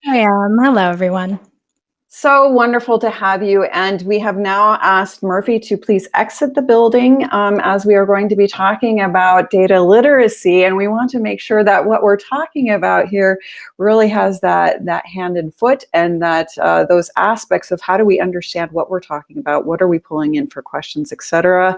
I am. Hello, everyone. So wonderful to have you. And we have now asked Murphy to please exit the building as we are going to be talking about data literacy. And we want to make sure that what we're talking about here really has that hand and foot, and that those aspects of how do we understand what we're talking about, what are we pulling in for questions, etc.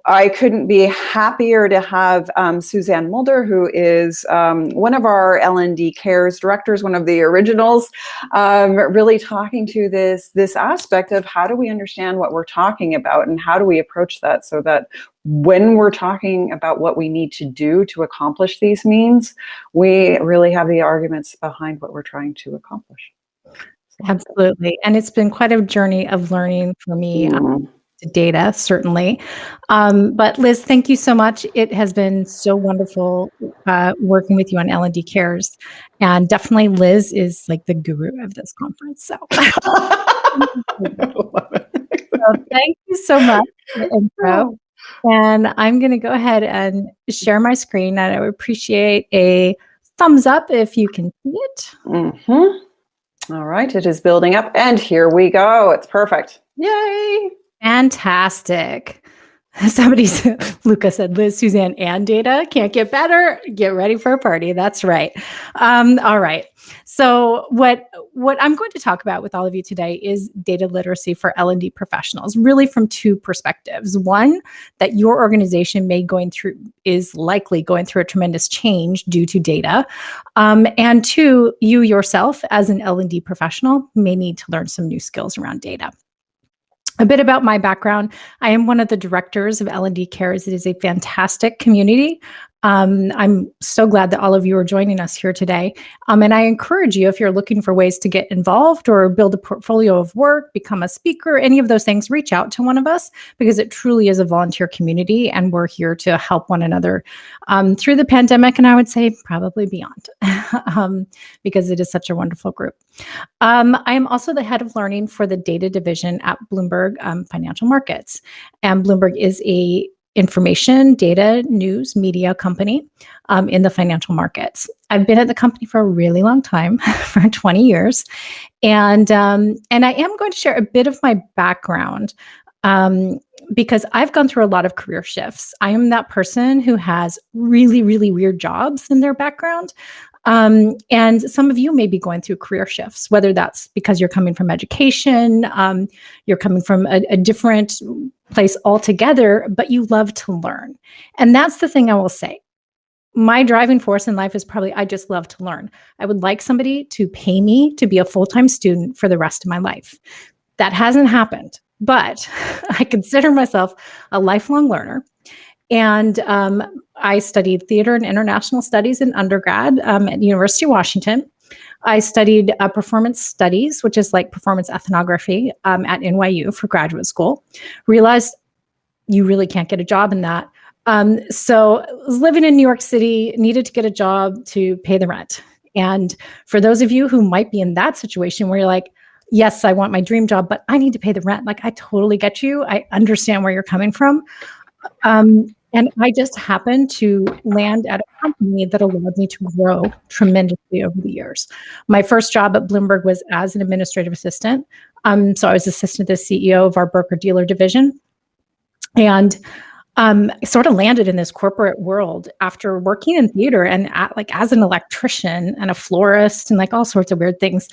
I couldn't be happier to have Suzanne Mulder, who is one of our L&D Cares directors, one of the originals, really talking to this aspect of how do we understand what we're talking about and how do we approach that, so that when we're talking about what we need to do to accomplish these means, we really have the arguments behind what we're trying to accomplish. Absolutely. And it's been quite a journey of learning for me. Data, certainly. But Liz, thank you so much. It has been so wonderful working with you on L&D Cares. And definitely Liz is like the guru of this conference. So, thank you so much for the intro. And I'm going to go ahead and share my screen. And I would appreciate a thumbs up if you can see it. All right, it is building up. And here we go. It's perfect. Yay! Fantastic. Luca said, Liz, Suzanne, and data can't get better. Get ready for a party. That's right. All right. So what I'm going to talk about with all of you today is data literacy for L&D professionals, really from two perspectives. One, that your organization is likely going through a tremendous change due to data. And two, you yourself as an L&D professional may need to learn some new skills around data. A bit about my background. I am one of the directors of L&D Cares. It is a fantastic community. I'm so glad that all of you are joining us here today. And I encourage you, if you're looking for ways to get involved or build a portfolio of work, become a speaker, any of those things, reach out to one of us, because it truly is a volunteer community and we're here to help one another through the pandemic, and I would say probably beyond, because it is such a wonderful group. I am also the head of learning for the data division at Bloomberg Financial Markets. And Bloomberg is a information, data, news, media company in the financial markets. I've been at the company for a really long time, for 20 years. And I am going to share a bit of my background because I've gone through a lot of career shifts. I am that person who has really, really weird jobs in their background. And some of you may be going through career shifts, whether that's because you're coming from education, you're coming from a different place altogether, but you love to learn. And that's the thing I will say. My driving force in life is probably, I just love to learn. I would like somebody to pay me to be a full-time student for the rest of my life. That hasn't happened, but I consider myself a lifelong learner. And I studied theater and international studies in undergrad at University of Washington. I studied performance studies, which is like performance ethnography at NYU for graduate school. Realized you really can't get a job in that. So I was living in New York City, needed to get a job to pay the rent. And for those of you who might be in that situation where you're like, yes, I want my dream job, but I need to pay the rent. Like, I totally get you. I understand where you're coming from. And I just happened to land at a company that allowed me to grow tremendously over the years. My first job at Bloomberg was as an administrative assistant. So I was assistant to the CEO of our broker-dealer division. And sort of landed in this corporate world after working in theater and as an electrician and a florist and like all sorts of weird things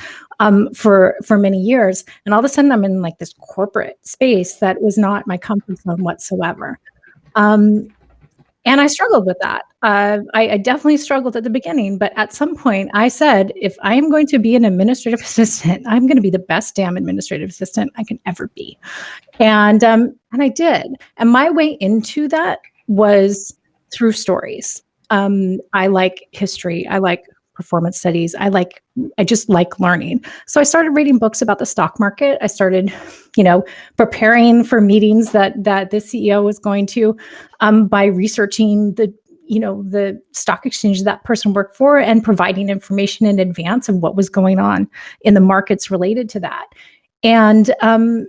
for many years. And all of a sudden I'm in like this corporate space that was not my comfort zone whatsoever. And I struggled with that. I definitely struggled at the beginning, but at some point I said, if I am going to be an administrative assistant, I'm going to be the best damn administrative assistant I can ever be. And I did. And my way into that was through stories. I like history. I like performance studies. I just like learning. So I started reading books about the stock market. I started, preparing for meetings that the CEO was going to by researching the stock exchange that person worked for and providing information in advance of what was going on in the markets related to that. And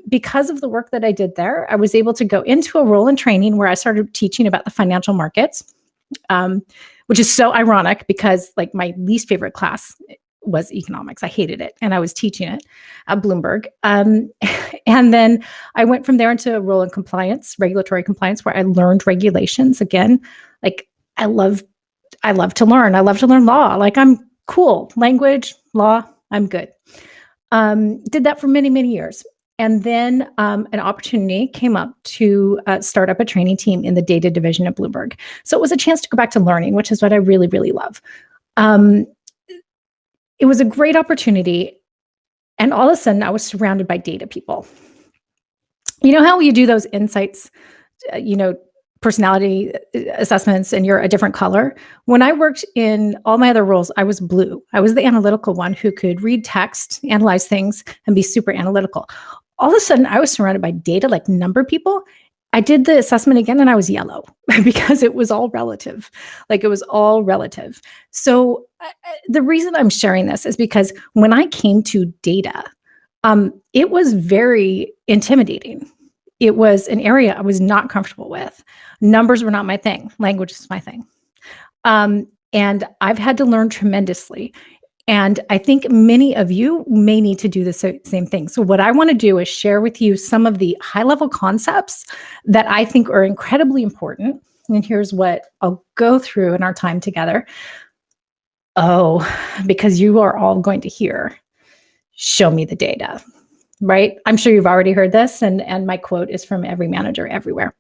because of the work that I did there, I was able to go into a role in training where I started teaching about the financial markets, which is so ironic because like my least favorite class was economics. I hated it, and I was teaching it at Bloomberg. And then I went from there into a role in compliance, regulatory compliance, where I learned regulations. Again, like I love to learn. I love to learn law. Like I'm cool. Language, law, I'm good. Did that for many, many years. And then an opportunity came up to start up a training team in the data division at Bloomberg. So it was a chance to go back to learning, which is what I really, really love. It was a great opportunity. And all of a sudden, I was surrounded by data people. You know how you do those insights, personality assessments, and you're a different color? When I worked in all my other roles, I was blue. I was the analytical one who could read text, analyze things, and be super analytical. All of a sudden, I was surrounded by data, like number people. I did the assessment again and I was yellow because it was all relative. Like it was all relative. So the reason I'm sharing this is because when I came to data, it was very intimidating. It was an area I was not comfortable with. Numbers were not my thing. Language is my thing. And I've had to learn tremendously. And I think many of you may need to do the same thing. So what I want to do is share with you some of the high-level concepts that I think are incredibly important. And here's what I'll go through in our time together. Oh, because you are all going to hear, show me the data, right? I'm sure you've already heard this, and my quote is from every manager everywhere.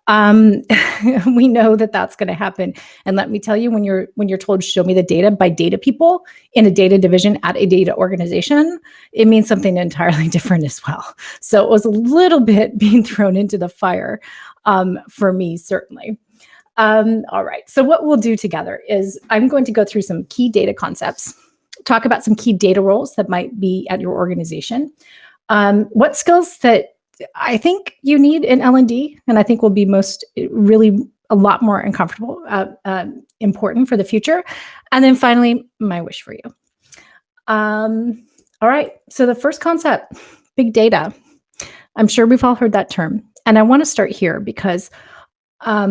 We know that that's going to happen. And let me tell you, when you're told, show me the data by data people in a data division at a data organization, it means something entirely different as well. So it was a little bit being thrown into the fire for me, certainly. All right. So what we'll do together is I'm going to go through some key data concepts, talk about some key data roles that might be at your organization, what skills that I think you need in L&D, and I think will be really a lot more uncomfortable, important for the future. And then finally, my wish for you. All right. So the first concept, big data. I'm sure we've all heard that term. And I want to start here because I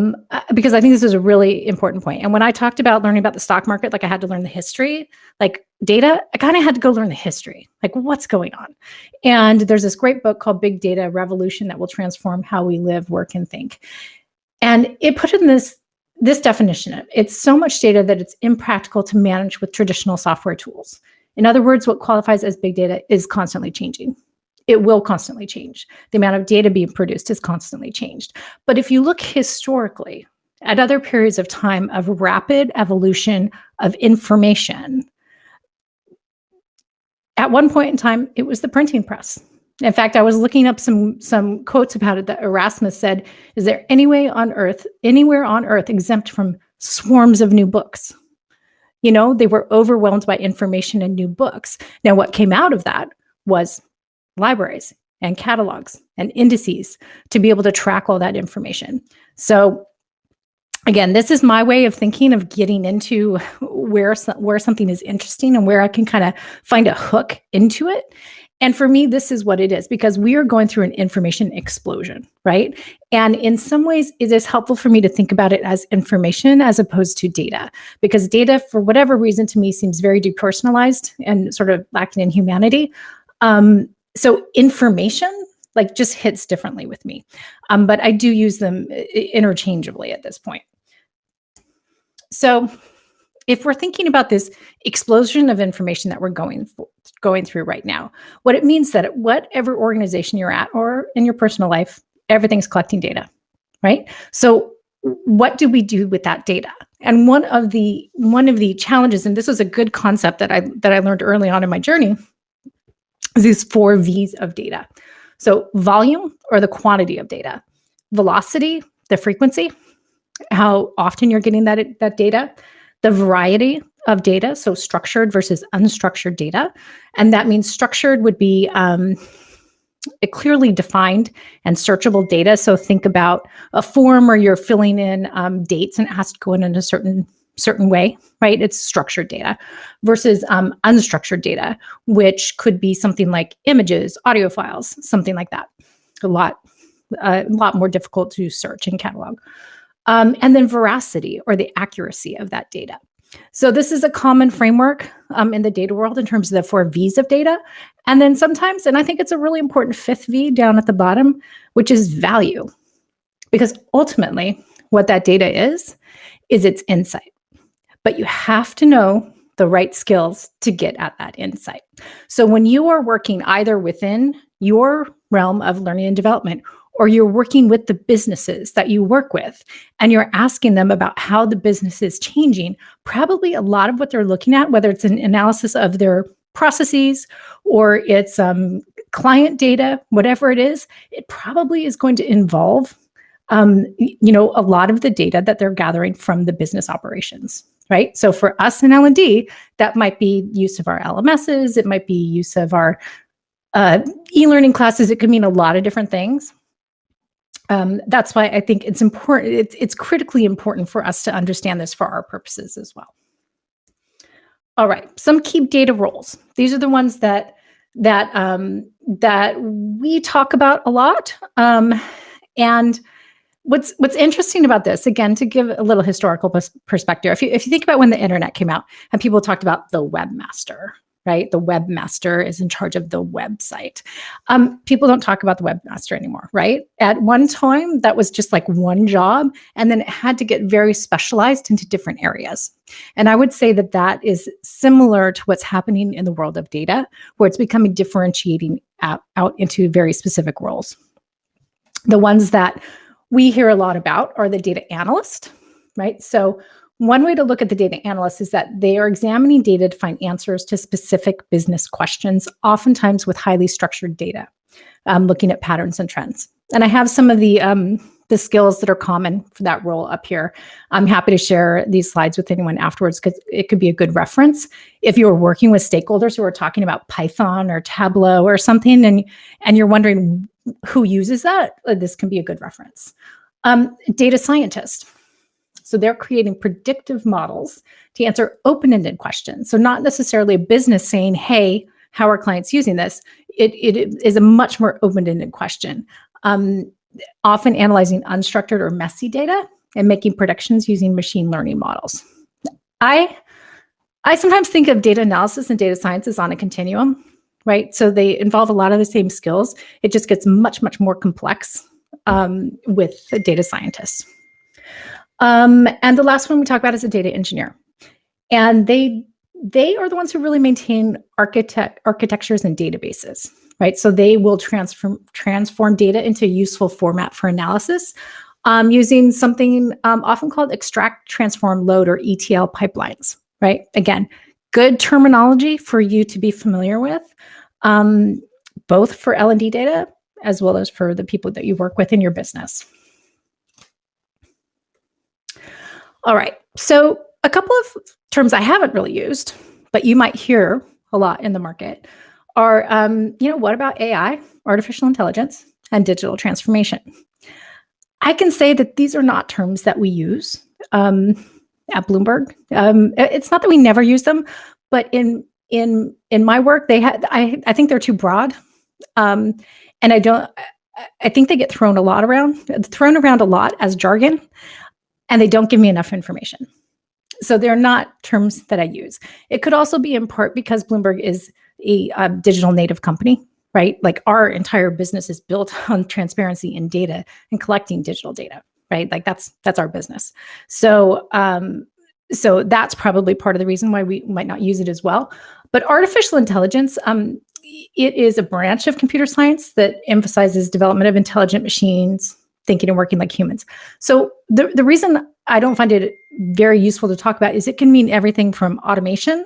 think this is a really important point. And when I talked about learning about the stock market, like I had to learn the history, like data, I kind of had to go learn the history, like what's going on. And there's this great book called Big Data Revolution that will transform how we live, work, and think. And it put in this definition of it's so much data that it's impractical to manage with traditional software tools. In other words, what qualifies as big data is constantly changing. It will constantly change. The amount of data being produced is constantly changed. But if you look historically at other periods of time of rapid evolution of information, at one point in time, it was the printing press. In fact, I was looking up some quotes about it that Erasmus said, is there anywhere on earth exempt from swarms of new books? You know, they were overwhelmed by information and new books. Now, what came out of that was libraries and catalogs and indices to be able to track all that information. So again, this is my way of thinking of getting into where something is interesting and where I can kind of find a hook into it. And for me, this is what it is, because we are going through an information explosion, right? And in some ways, it is helpful for me to think about it as information as opposed to data, because data, for whatever reason, to me seems very depersonalized and sort of lacking in humanity. So information like just hits differently with me. But I do use them interchangeably at this point. So if we're thinking about this explosion of information that we're going through right now, what it means that at whatever organization you're at or in your personal life, everything's collecting data, right? So what do we do with that data? And one of the challenges, and this was a good concept that I learned early on in my journey, is these 4 V's of data. So volume, or the quantity of data; velocity, the frequency, how often you're getting that data; the variety of data, so structured versus unstructured data. And that means structured would be a clearly defined and searchable data. So think about a form where you're filling in dates and it has to go in a certain way, right? It's structured data versus unstructured data, which could be something like images, audio files, something like that. A lot more difficult to search and catalog. And then veracity, or the accuracy of that data. So this is a common framework in the data world in terms of the 4 V's of data. And then sometimes, and I think it's a really important 5th V down at the bottom, which is value. Because ultimately, what that data is its insight. But you have to know the right skills to get at that insight. So when you are working either within your realm of learning and development, or you're working with the businesses that you work with, and you're asking them about how the business is changing, probably a lot of what they're looking at, whether it's an analysis of their processes or it's client data, whatever it is, it probably is going to involve a lot of the data that they're gathering from the business operations, right? So for us in L&D, that might be use of our LMSs, it might be use of our e-learning classes, it could mean a lot of different things. That's why I think it's important, it's critically important for us to understand this for our purposes as well. All right, some key data roles. These are the ones that we talk about a lot. And what's interesting about this, again, to give a little historical perspective, if you think about when the internet came out and people talked about the webmaster, right? The webmaster is in charge of the website. People don't talk about the webmaster anymore, right? At one time, that was just like one job, and then it had to get very specialized into different areas. And I would say that that is similar to what's happening in the world of data, where it's becoming differentiating out into very specific roles. The ones that we hear a lot about are the data analyst, right? So one way to look at the data analyst is that they are examining data to find answers to specific business questions, oftentimes with highly structured data, looking at patterns and trends. And I have some of the skills that are common for that role up here. I'm happy to share these slides with anyone afterwards because it could be a good reference. If you're working with stakeholders who are talking about Python or Tableau or something, and you're wondering who uses that, this can be a good reference. Data scientist. So they're creating predictive models to answer open-ended questions. So not necessarily a business saying, hey, how are clients using this? It is a much more open-ended question. Often analyzing unstructured or messy data and making predictions using machine learning models. I sometimes think of data analysis and data science as on a continuum, right? So they involve a lot of the same skills. It just gets much, much more complex with the data scientists. And the last one we talk about is a data engineer. And they are the ones who really maintain architectures and databases, right? So they will transform data into a useful format for analysis using something often called extract, transform, load, or ETL pipelines, right? Again, good terminology for you to be familiar with, both for L&D data as well as for the people that you work with in your business. All right, so a couple of terms I haven't really used, but you might hear a lot in the market are, what about AI, artificial intelligence, and digital transformation? I can say that these are not terms that we use at Bloomberg. It's not that we never use them, but in my work, I think they're too broad, and I think they get thrown around a lot as jargon, and they don't give me enough information. So they're not terms that I use. It could also be in part because Bloomberg is a digital native company, right? Like our entire business is built on transparency in data and collecting digital data, right? Like that's our business. So so that's probably part of the reason why we might not use it as well. But artificial intelligence, it is a branch of computer science that emphasizes development of intelligent machines, thinking and working like humans. So the reason I don't find it very useful to talk about is it can mean everything from automation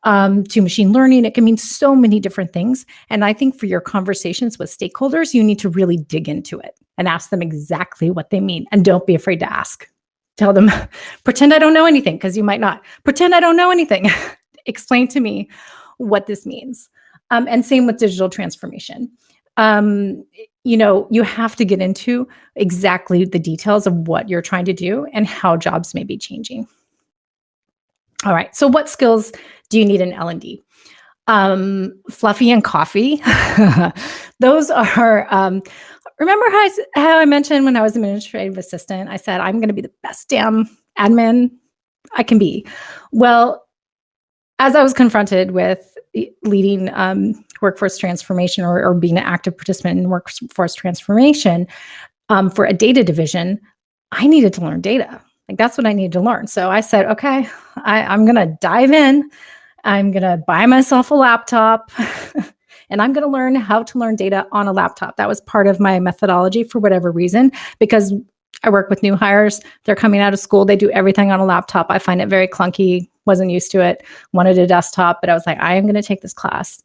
to machine learning. It can mean so many different things. And I think for your conversations with stakeholders, you need to really dig into it and ask them exactly what they mean. And don't be afraid to ask. Tell them, pretend I don't know anything, because you might not. Pretend I don't know anything. Explain to me what this means. And same with digital transformation. You have to get into exactly the details of what you're trying to do and how jobs may be changing. All right, so what skills do you need in L&D? Fluffy and coffee. Those are, remember how I mentioned when I was administrative assistant, I said, I'm going to be the best damn admin I can be. Well, as I was confronted with leading workforce transformation or being an active participant in workforce transformation for a data division, I needed to learn data. Like that's what I needed to learn. So I said, okay, I'm going to dive in. I'm going to buy myself a laptop and I'm going to learn how to learn data on a laptop. That was part of my methodology for whatever reason, because I work with new hires. They're coming out of school. They do everything on a laptop. I find it very clunky. Wasn't used to it. Wanted a desktop, but I was like, I am going to take this class.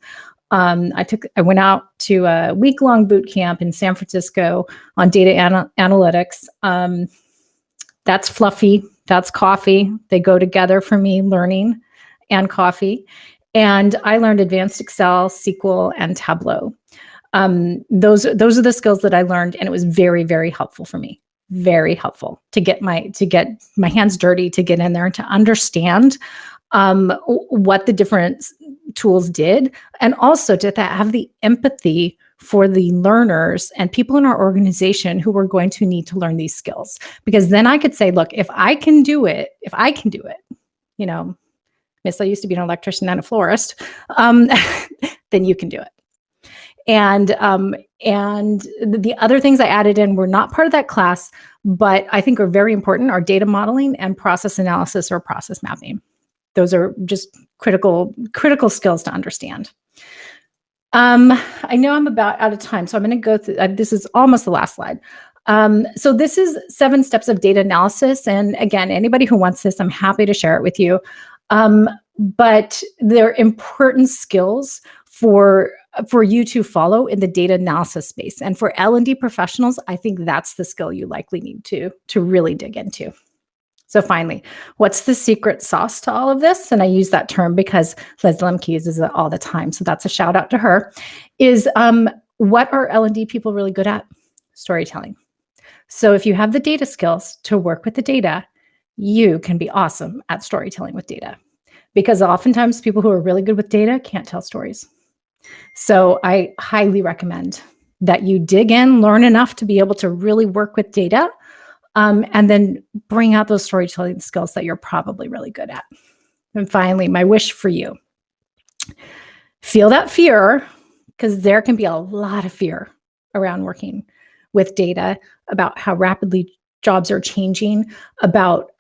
I went out to a week-long boot camp in San Francisco on data analytics. That's fluffy. That's coffee. They go together for me, learning and coffee. And I learned advanced Excel, SQL, and Tableau. Those are the skills that I learned, and it was very, very helpful for me. Very helpful to get my hands dirty, to get in there and to understand what the different tools did, and also to have the empathy for the learners and people in our organization who were going to need to learn these skills. Because then I could say, look, if I can do it, you know, Miss, I used to be an electrician and a florist, then you can do it. And the other things I added in were not part of that class, but I think are very important, are data modeling and process analysis or process mapping. Those are just critical skills to understand. I know I'm about out of time, so I'm going to go through, this is almost the last slide. So this is 7 steps of data analysis. And again, anybody who wants this, I'm happy to share it with you. But they're important skills for you to follow in the data analysis space. And for L&D professionals, I think that's the skill you likely need to really dig into. So finally, what's the secret sauce to all of this? And I use that term because Leslie Lemke uses it all the time. So that's a shout out to her. Is what are L&D people really good at? Storytelling. So if you have the data skills to work with the data, you can be awesome at storytelling with data. Because oftentimes people who are really good with data can't tell stories. So I highly recommend that you dig in, learn enough to be able to really work with data, and then bring out those storytelling skills that you're probably really good at. And finally, my wish for you, feel that fear, because there can be a lot of fear around working with data about how rapidly jobs are changing, about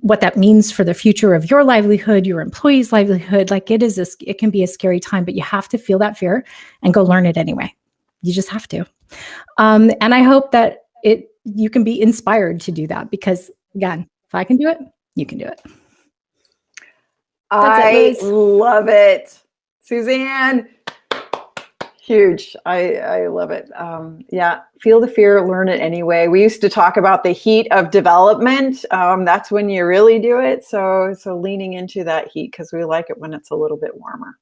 what that means for the future of your livelihood, your employees' livelihood. Like it can be a scary time, but you have to feel that fear and go learn it anyway. You just have to. And I hope that you can be inspired to do that, because again, if I can do it, you can do it. I love it. Suzanne, huge. I love it. Yeah, feel the fear, learn it anyway. We used to talk about the heat of development. That's when you really do it. So leaning into that heat, because we like it when it's a little bit warmer.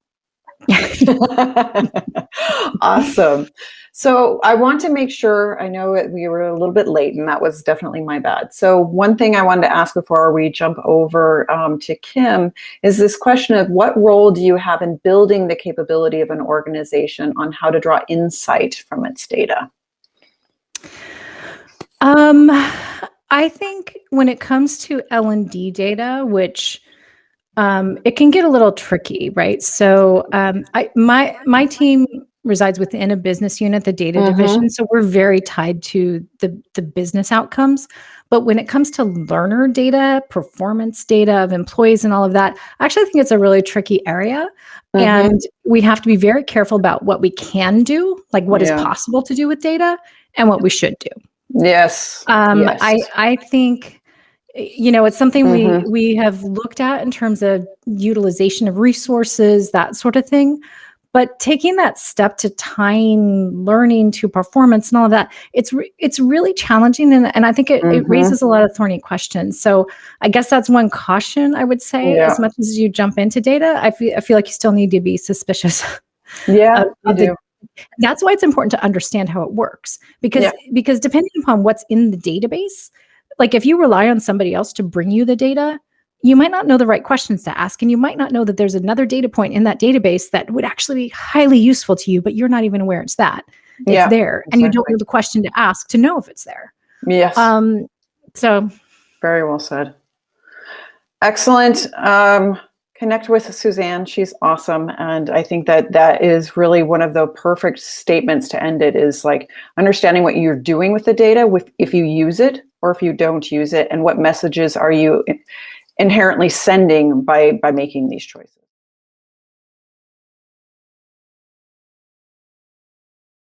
Awesome. So I want to make sure, I know we were a little bit late, and that was definitely my bad. So one thing I wanted to ask before we jump over to Kim is this question of what role do you have in building the capability of an organization on how to draw insight from its data? I think when it comes to L&D data, which it can get a little tricky, right? So my team resides within a business unit, the data division. So we're very tied to the business outcomes. But when it comes to learner data, performance data of employees and all of that, I actually think it's a really tricky area. And we have to be very careful about what we can do, like what is possible to do with data, and what we should do. Yes. I think, it's something we have looked at in terms of utilization of resources, that sort of thing. But taking that step to tying learning to performance and all of that, it's really challenging. And I think it raises a lot of thorny questions. So I guess that's one caution I would say. As much as you jump into data, I feel like you still need to be suspicious. Yeah, you do. That's why it's important to understand how it works. Because depending upon what's in the database, like if you rely on somebody else to bring you the data, you might not know the right questions to ask, and you might not know that there's another data point in that database that would actually be highly useful to you, but you're not even aware it's there, and you don't know the question to ask to know if it's there. Yes. So very well said. Excellent. Connect with Suzanne. She's awesome. And I think that that is really one of the perfect statements to end it, is like understanding what you're doing with the data, if you use it or if you don't use it, and what messages are you inherently sending by making these choices.